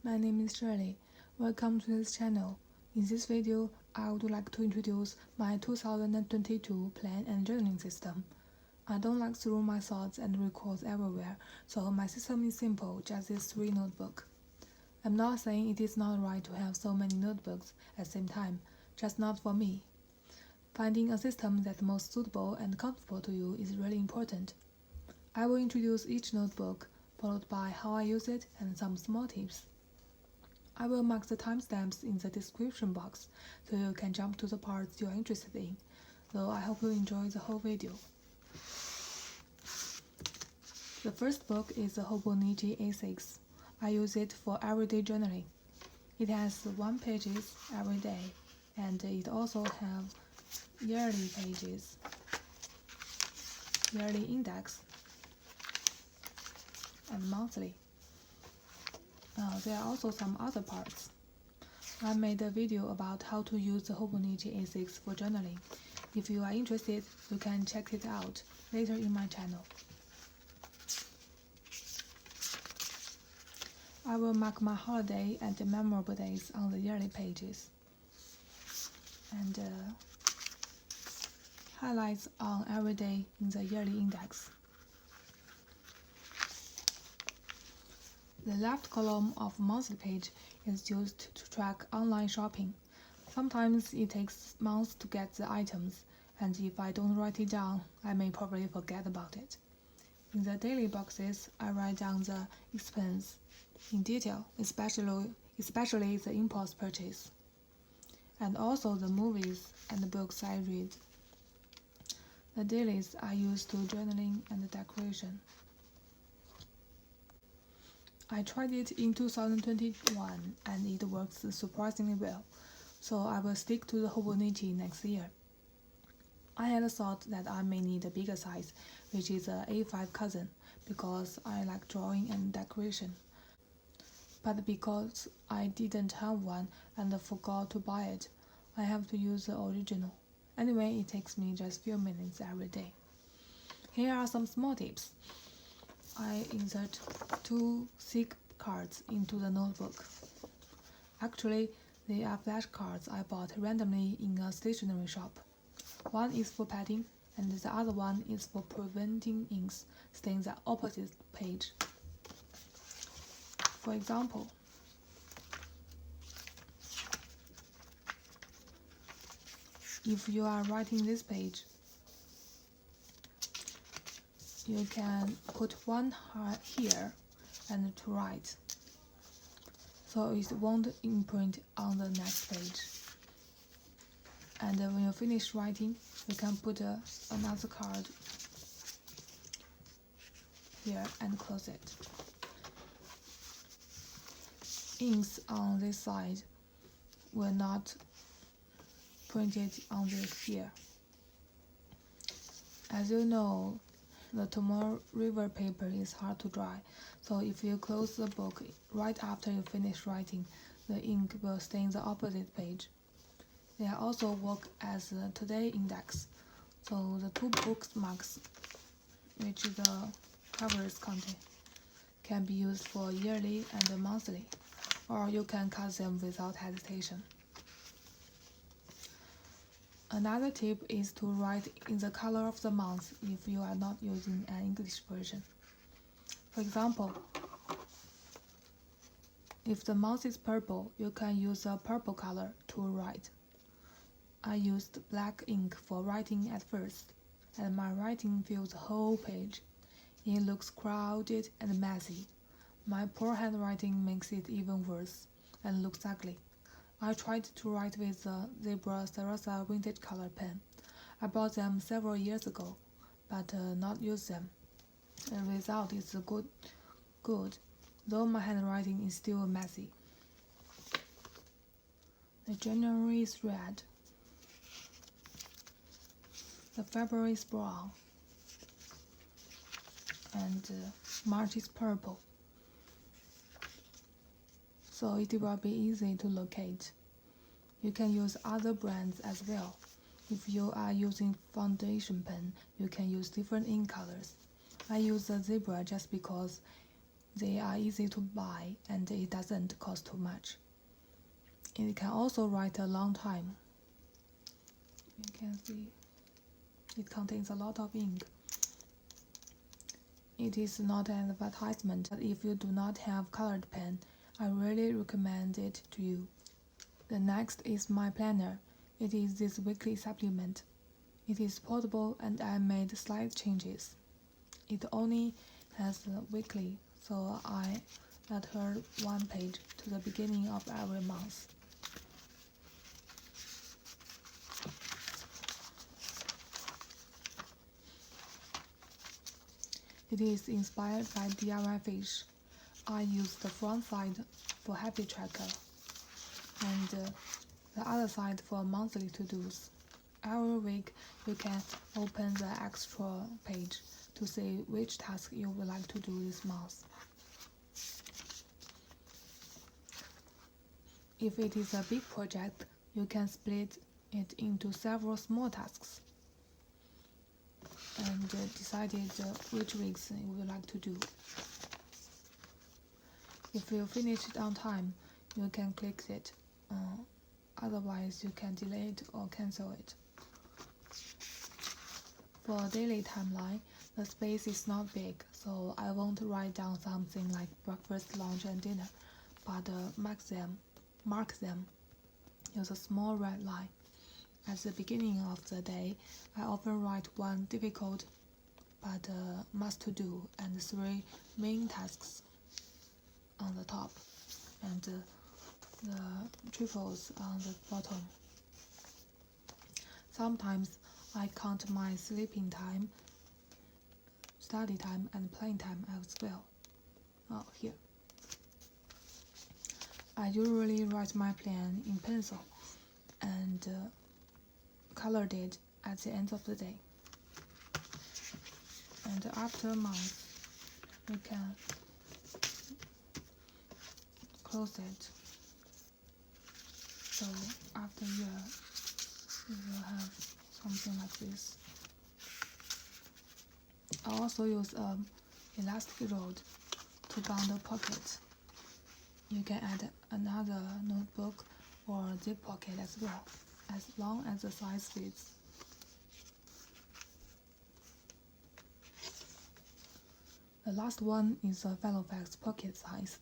My name is Shirley. Welcome to this channel. In this video, I would like to introduce my 2022 plan and journaling system. I don't like to throw my thoughts and records everywhere, so my system is simple, just these 3 notebooks. I'm not saying it is not right to have so many notebooks at the same time, just not for me. Finding a system that's most suitable and comfortable to you is really important. I will introduce each notebook, followed by how I use it and some small tips. I will mark the timestamps in the description box so you can jump to the parts you are interested in, though I hope you enjoy the whole video. The first book is the Hobonichi A6. I use it for everyday journaling. It has 1 pages every day, and it also has yearly pages, yearly index, and monthly. There are also some other parts. I made a video about how to use the Hobonichi A6 for journaling. If you are interested, you can check it out later in my channel. I will mark my holiday and memorable days on the yearly pages, and highlights on every day in the yearly index. The left column of monthly page is used to track online shopping. Sometimes it takes months to get the items, and if I don't write it down, I may probably forget about it. In the daily boxes, I write down the expense in detail, especially the impulse purchase, and also the movies and the books I read. The dailies are used to journaling and decoration. I tried it in 2021 and it works surprisingly well, so I will stick to the Hobonichi next year. I had thought that I may need a bigger size, which is a A5 cousin, because I like drawing and decoration. But because I didn't have one and forgot to buy it, I have to use the original. Anyway, it takes me just few minutes every day. Here are some small tips. I insert 2 thick cards into the notebook. Actually, they are flashcards I bought randomly in a stationery shop. One is for padding, and the other one is for preventing inks staining the opposite page. For example, if you are writing this page, you can put one here and to write, so it won't imprint on the next page. And when you finish writing, you can put another card here and close it. Inks on this side will not print it on this here. As you know, the Tomorrow River paper is hard to dry, so if you close the book right after you finish writing, the ink will stain the opposite page. They also work as a today index, so the 2 bookmarks, which the covers contain, can be used for yearly and monthly, or you can cut them without hesitation. Another tip is to write in the color of the month if you are not using an English version. For example, if the month is purple, you can use a purple color to write. I used black ink for writing at first, and my writing fills the whole page. It looks crowded and messy. My poor handwriting makes it even worse and looks ugly. I tried to write with the Zebra Sarasa vintage color pen. I bought them several years ago, but not used them. The result is good, though my handwriting is still messy. The January is red. The February is brown. And March is purple. So it will be easy to locate. You can use other brands as well. If you are using foundation pen, you can use different ink colors. I use the Zebra just because They are easy to buy and it doesn't cost too much. It can also write a long time. You can see it contains a lot of ink. It is not an advertisement, but if you do not have colored pen, I really recommend it to you. The next is my planner. It is this weekly supplement. It is portable and I made slight changes. It only has a weekly, so I add her one page to the beginning of every month. It is inspired by DIY fish. I use the front side for habit tracker and the other side for monthly to-dos. Every week you can open the extra page to see which task you would like to do this month. If it is a big project, you can split it into several small tasks and decided which weeks you would like to do. If you finish it on time, you can click it. Otherwise, you can delay it or cancel it. For a daily timeline, the space is not big, so I won't write down something like breakfast, lunch, and dinner, but mark them. Use a small red line. At the beginning of the day, I often write one difficult but must-to-do and 3 main tasks on the top, and the triples on the bottom. Sometimes I count my sleeping time, study time, and playing time as well. Here. I usually write my plan in pencil and colored it at the end of the day. And after a month, you can close it. So after a year, you will have something like this. I also use elastic rod to bundle pockets. You can add another notebook or zip pocket as well, as long as the size fits. The last one is a Velofax pocket size.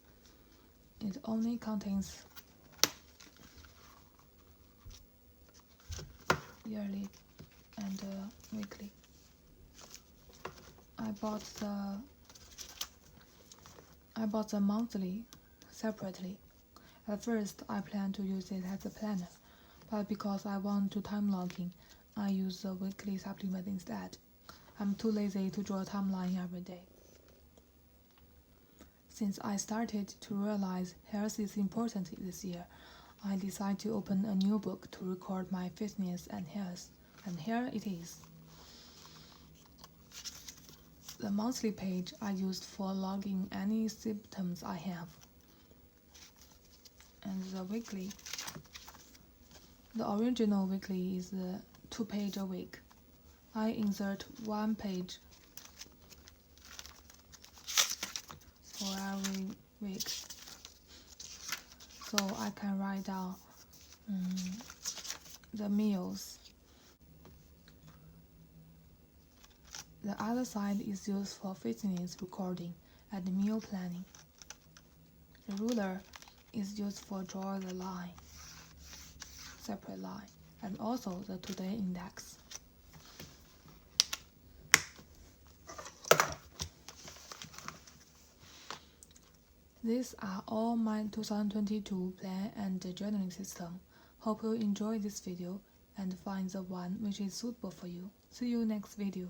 It only contains yearly and weekly. I bought the monthly separately. At first, I planned to use it as a planner, but because I want to time logging, I use the weekly supplement instead. I'm too lazy to draw a timeline every day. Since I started to realize health is important this year, I decided to open a new book to record my fitness and health, and here it is. The monthly page I used for logging any symptoms I have. And the weekly. The original weekly is 2 pages a week. I insert 1 page for every week, so I can write down the meals. The other side is used for fitness recording and meal planning. The ruler is used for drawing the line, separate line, and also the today index. These are all my 2022 plan and journaling system. Hope you enjoy this video and find the one which is suitable for you. See you next video.